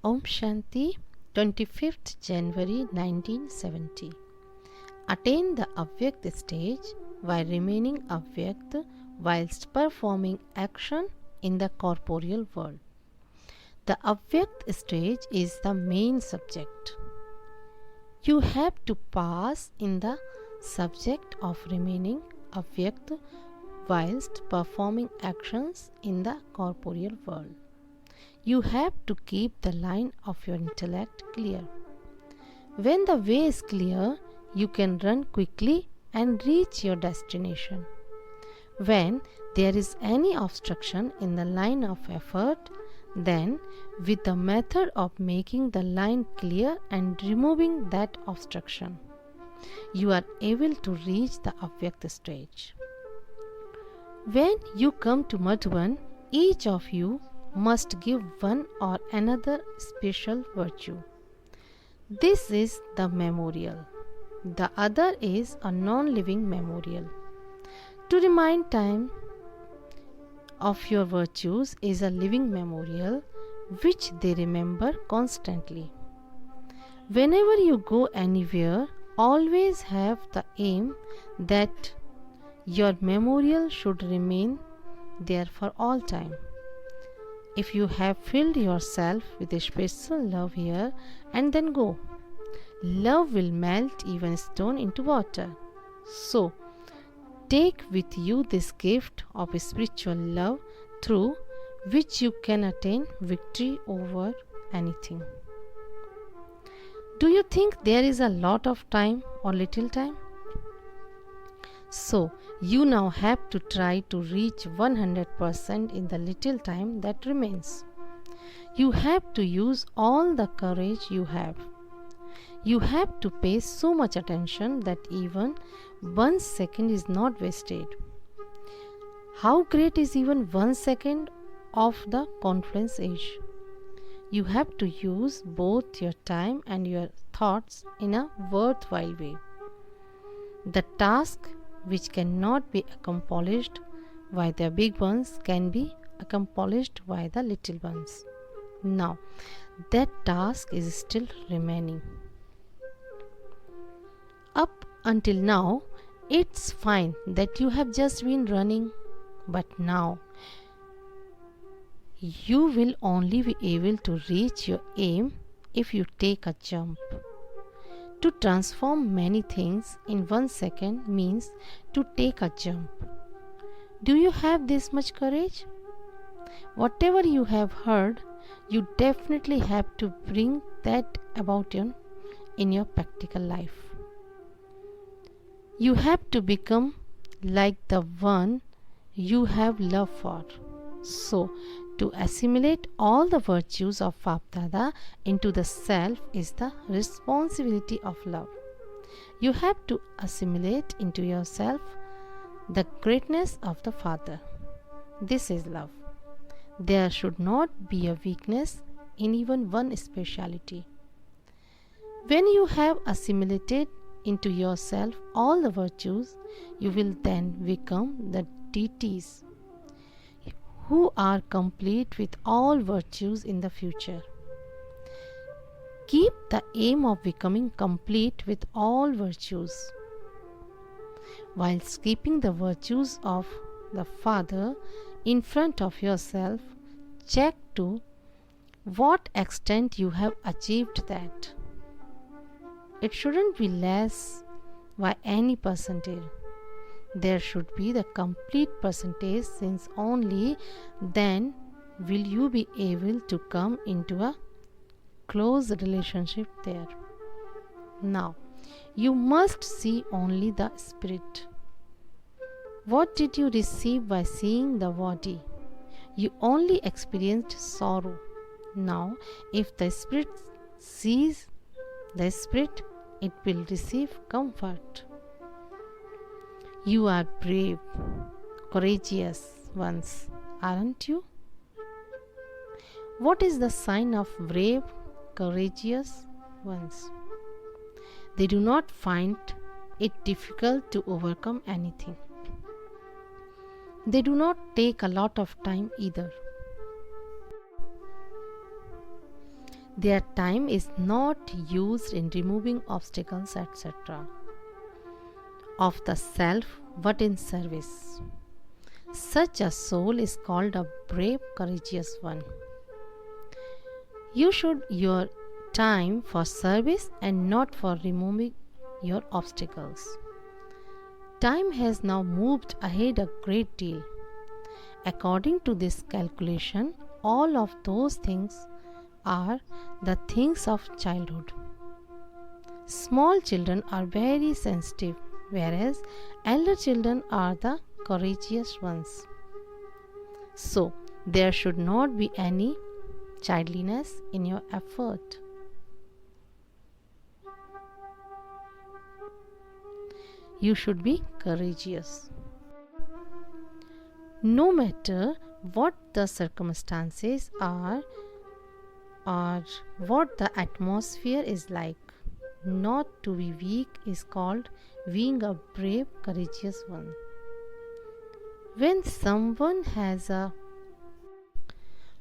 Om Shanti, 25th January 1970. Attain the avyakt stage while remaining avyakt whilst performing action in the corporeal world. The avyakt stage is the main subject. You have to pass in the subject of remaining avyakt whilst performing actions in the corporeal world. You have to keep the line of your intellect clear. When the way is clear, you can run quickly and reach your destination. When there is any obstruction in the line of effort, then with the method of making the line clear and removing that obstruction, you are able to reach the avyakt stage. When you come to madhuban, each of you must give one or another special virtue. This is the memorial. The other is a non-living memorial. To remind time of your virtues is a living memorial which they remember constantly. Whenever you go anywhere, always have the aim that your memorial should remain there for all time. If you have filled yourself with a special love here and then go, love will melt even stone into water. So, take with you this gift of spiritual love through which you can attain victory over anything. Do you think there is a lot of time or little time? So, you now have to try to reach 100% in the little time that remains. You have to use all the courage you have. You have to pay so much attention that even 1 second is not wasted. How great is even 1 second of the confluence age? You have to use both your time and your thoughts in a worthwhile way. The task which cannot be accomplished by the big ones can be accomplished by the little ones. Now, that task is still remaining. Up until now, it's fine that you have just been running, but now you will only be able to reach your aim if you take a jump. To transform many things in 1 second means to take a jump. Do you have this much courage? Whatever you have heard, you definitely have to bring that about in your practical life. You have to become like the one you have love for. So, to assimilate all the virtues of Bap-Dada into the self is the responsibility of love. You have to assimilate into yourself the greatness of the Father. This is love. There should not be a weakness in even one speciality. When you have assimilated into yourself all the virtues, you will then become the deities who are complete with all virtues in the future. Keep the aim of becoming complete with all virtues, whilst keeping the virtues of the Father in front of yourself. Check to what extent you have achieved that. It shouldn't be less by any percentage. There should be the complete percentage, since only then will you be able to come into a close relationship there. Now, you must see only the spirit. What did you receive by seeing the body? You only experienced sorrow. Now, if the spirit sees the spirit, it will receive comfort. You are brave, courageous ones, aren't you? What is the sign of brave, courageous ones? They do not find it difficult to overcome anything. They do not take a lot of time either. Their time is not used in removing obstacles, etc., of the self, but in service. Such a soul is called a brave, courageous one. You should use your time for service and not for removing your obstacles. Time has now moved ahead a great deal. According to this calculation, all of those things are the things of childhood. Small children are very sensitive, whereas elder children are the courageous ones. So, there should not be any childliness in your effort. You should be courageous. No matter what the circumstances are or what the atmosphere is like, not to be weak is called being a brave, courageous one. When someone has a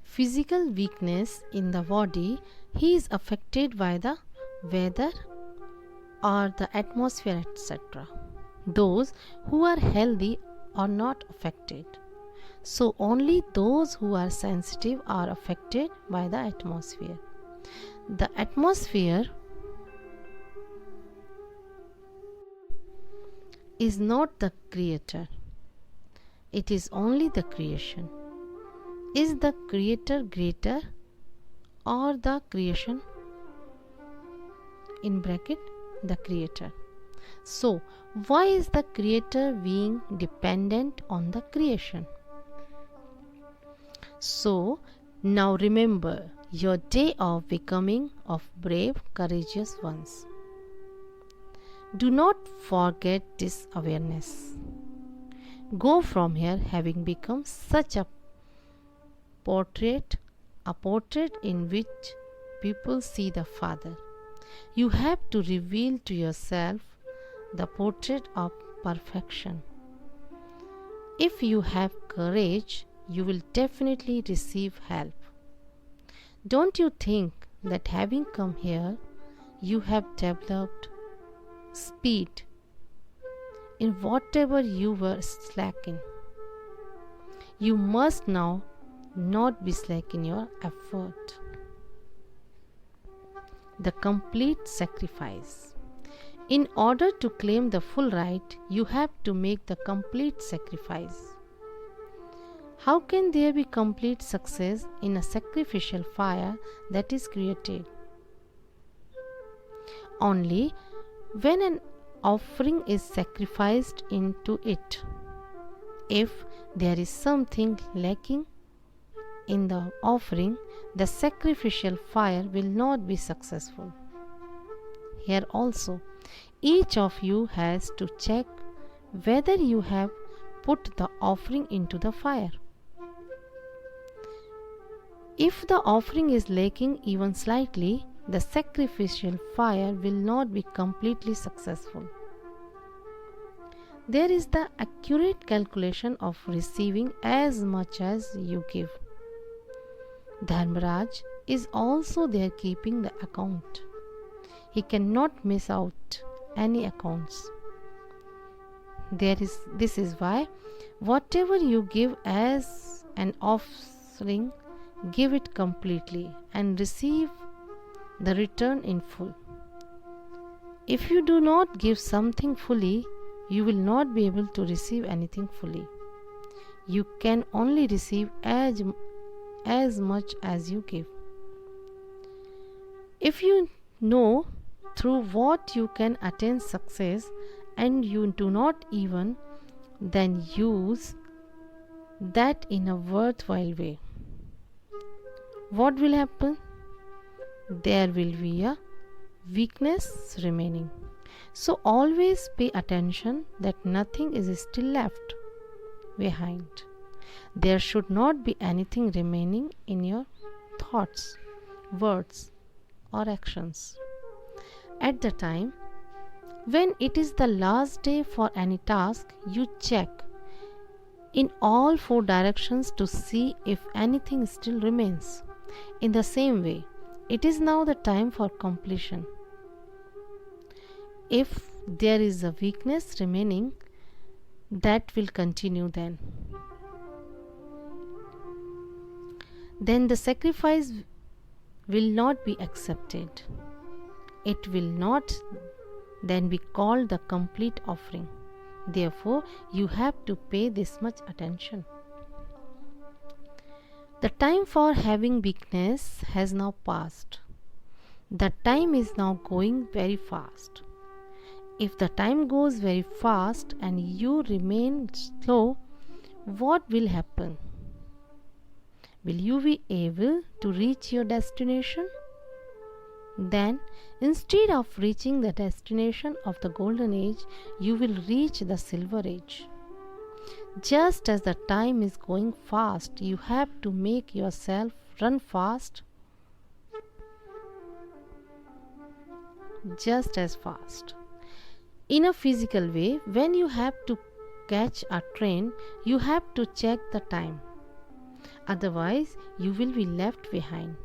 physical weakness in the body, he is affected by the weather or the atmosphere, etc. Those who are healthy are not affected. So only those who are sensitive are affected by the atmosphere. The atmosphere is not the creator. It is only the creation. Is the creator greater or the creation? In bracket, the creator. So, why is the creator being dependent on the creation? So, now remember your day of becoming of brave, courageous ones. Do not forget this awareness. Go from here having become such a portrait in which people see the Father. You have to reveal to yourself the portrait of perfection. If you have courage, you will definitely receive help. Don't you think that having come here, you have developed speed in whatever you were slacking? You must now not be slack in your effort. The complete sacrifice. In order to claim the full right, you have to make the complete sacrifice. How can there be complete success in a sacrificial fire that is created? Only when an offering is sacrificed into it. If there is something lacking in the offering, the sacrificial fire will not be successful. Here also, each of you has to check whether you have put the offering into the fire. If the offering is lacking even slightly, the sacrificial fire will not be completely successful. There is the accurate calculation of receiving as much as you give. Dharmaraj is also there keeping the account. He cannot miss out any accounts. This is why whatever you give as an offering, give it completely and receive the return in full. If you do not give something fully, you will not be able to receive anything fully. You can only receive as much as you give. If you know through what you can attain success and you do not even then use that in a worthwhile way, what will happen? There will be a weakness remaining. So always pay attention that nothing is still left behind. There should not be anything remaining in your thoughts, words, or actions. At the time when it is the last day for any task, you check in all four directions to see if anything still remains. In the same way, It is now the time for completion. If there is a weakness remaining, that will continue then. Then the sacrifice will not be accepted. It will not then be called the complete offering. Therefore, you have to pay this much attention. The time for having weakness has now passed. The time is now going very fast. If the time goes very fast and you remain slow, what will happen? Will you be able to reach your destination? Then, instead of reaching the destination of the golden age, you will reach the silver age. Just as the time is going fast, you have to make yourself run fast, just as fast. In a physical way, when you have to catch a train, you have to check the time. Otherwise, you will be left behind.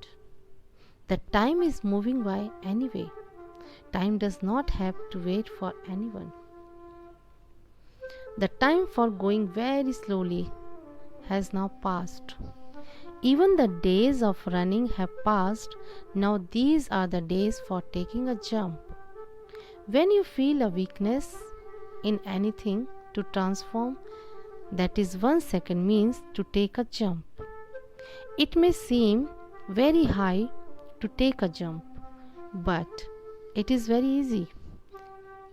The time is moving by anyway. Time does not have to wait for anyone. The time for going very slowly has now passed. Even the days of running have passed. Now these are the days for taking a jump. When you feel a weakness in anything to transform, that is 1 second means to take a jump. It may seem very high to take a jump, but it is very easy.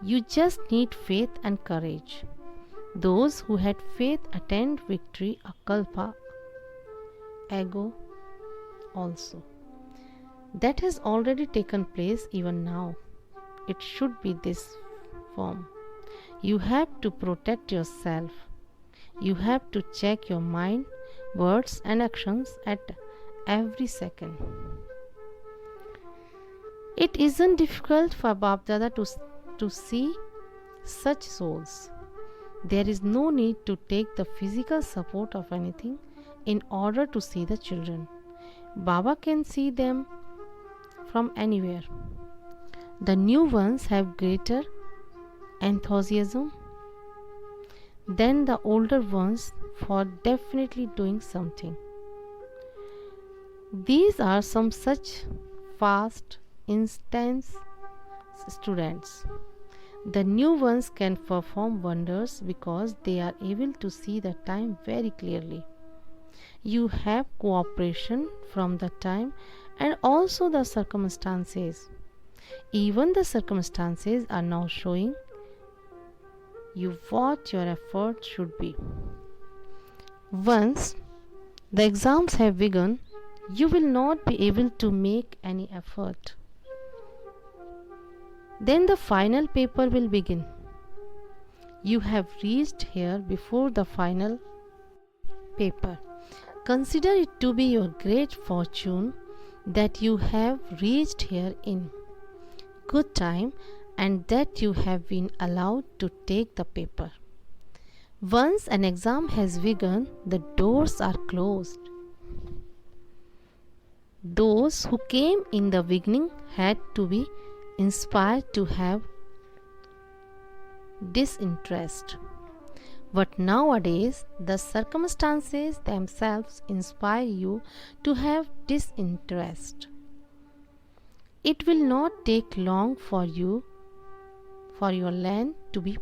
You just need faith and courage. Those who had faith attained victory a kalpa ago also. That has already taken place even now. It should be this form. You have to protect yourself. You have to check your mind, words and actions at every second. It isn't difficult for Bap Dada to see such souls. There is no need to take the physical support of anything in order to see the children. Baba can see them from anywhere. The new ones have greater enthusiasm than the older ones for definitely doing something. These are some such fast, intense students. The new ones can perform wonders because they are able to see the time very clearly. You have cooperation from the time and also the circumstances. Even the circumstances are now showing you what your effort should be. Once the exams have begun, you will not be able to make any effort. Then the final paper will begin. You have reached here before the final paper. Consider it to be your great fortune that you have reached here in good time and that you have been allowed to take the paper. Once an exam has begun, the doors are closed. Those who came in the beginning had to be inspired to have disinterest. But nowadays, the circumstances themselves inspire you to have disinterest. It will not take long for your land to be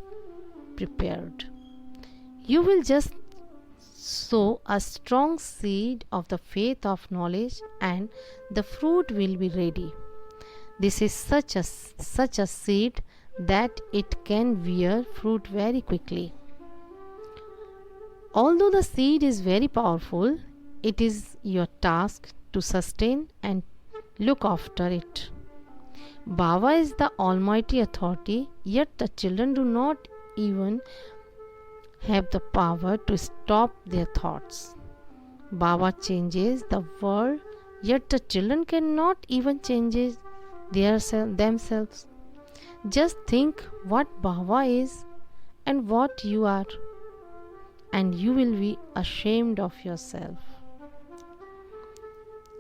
prepared. You will just sow a strong seed of the faith of knowledge and the fruit will be ready. This is such a seed that it can bear fruit very quickly. Although the seed is very powerful, it is your task to sustain and look after it. Baba is the almighty authority, yet the children do not even have the power to stop their thoughts. Baba changes the world, yet the children cannot even change themselves. Just think what Baba is and what you are, and you will be ashamed of yourself.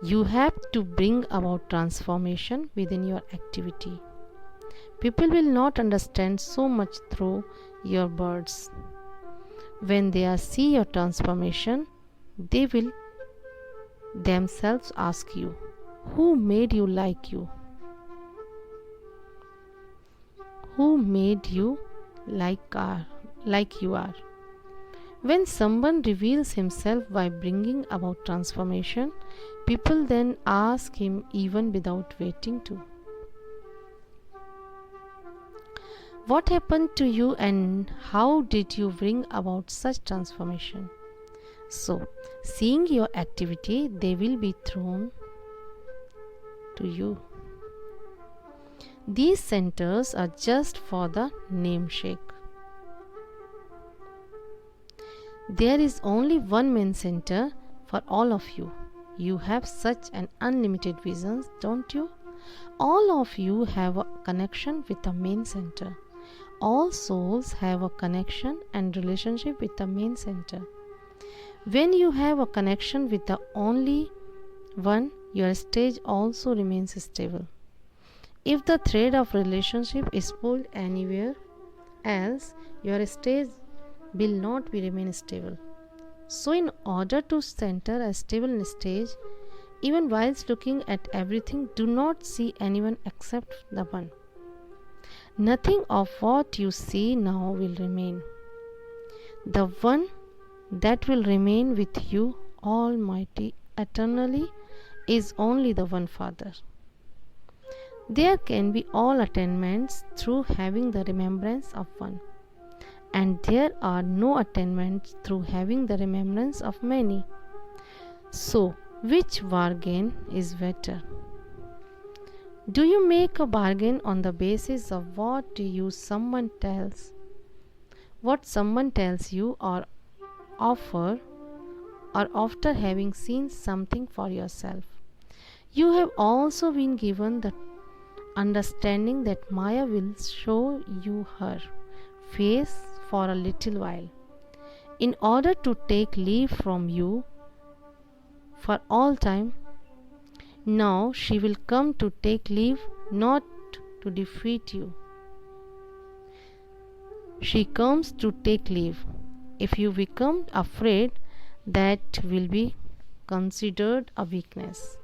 You have to bring about transformation within your activity. People will not understand so much through your words. When they see your transformation, they will themselves ask you, who made you like you? Who made you like you are? When someone reveals himself by bringing about transformation, people then ask him even without waiting to. What happened to you and how did you bring about such transformation? So, seeing your activity, they will be thrown to you. These centers are just for the namesake. There is only one main center for all of you. You have such an unlimited vision, don't you? All of you have a connection with the main center. All souls have a connection and relationship with the main center. When you have a connection with the only one, your stage also remains stable. If the thread of relationship is pulled anywhere else, your stage will not be remain stable. So in order to center a stable stage, even whilst looking at everything, do not see anyone except the one. Nothing of what you see now will remain. The one that will remain with you, Almighty, eternally, is only the one Father. There can be all attainments through having the remembrance of one, and there are no attainments through having the remembrance of many. So, which bargain is better? Do you make a bargain on the basis of what someone tells you, or after having seen something for yourself? You have also been given the understanding that Maya will show you her face for a little while, in order to take leave from you for all time. Now she will come to take leave, not to defeat you. She comes to take leave. If you become afraid, that will be considered a weakness.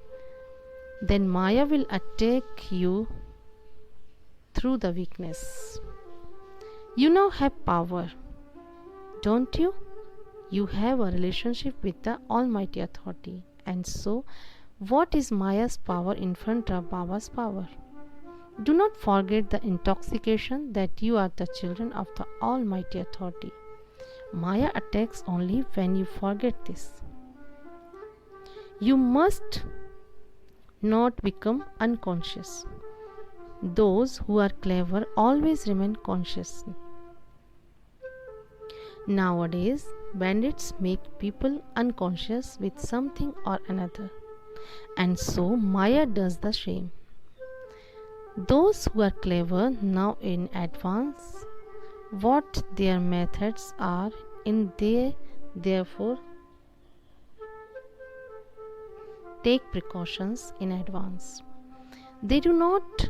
Then Maya will attack you through the weakness. You now have power, don't you? You have a relationship with the Almighty Authority. And so, what is Maya's power in front of Baba's power? Do not forget the intoxication that you are the children of the Almighty Authority. Maya attacks only when you forget this. You must not become unconscious. Those who are clever always remain conscious. Nowadays, bandits make people unconscious with something or another, and so Maya does the same. Those who are clever now in advance what their methods are, and they therefore take precautions in advance. They do not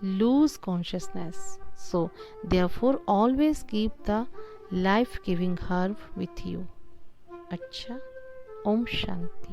lose consciousness, so therefore always keep the life-giving herb with you. Acha, Om Shanti.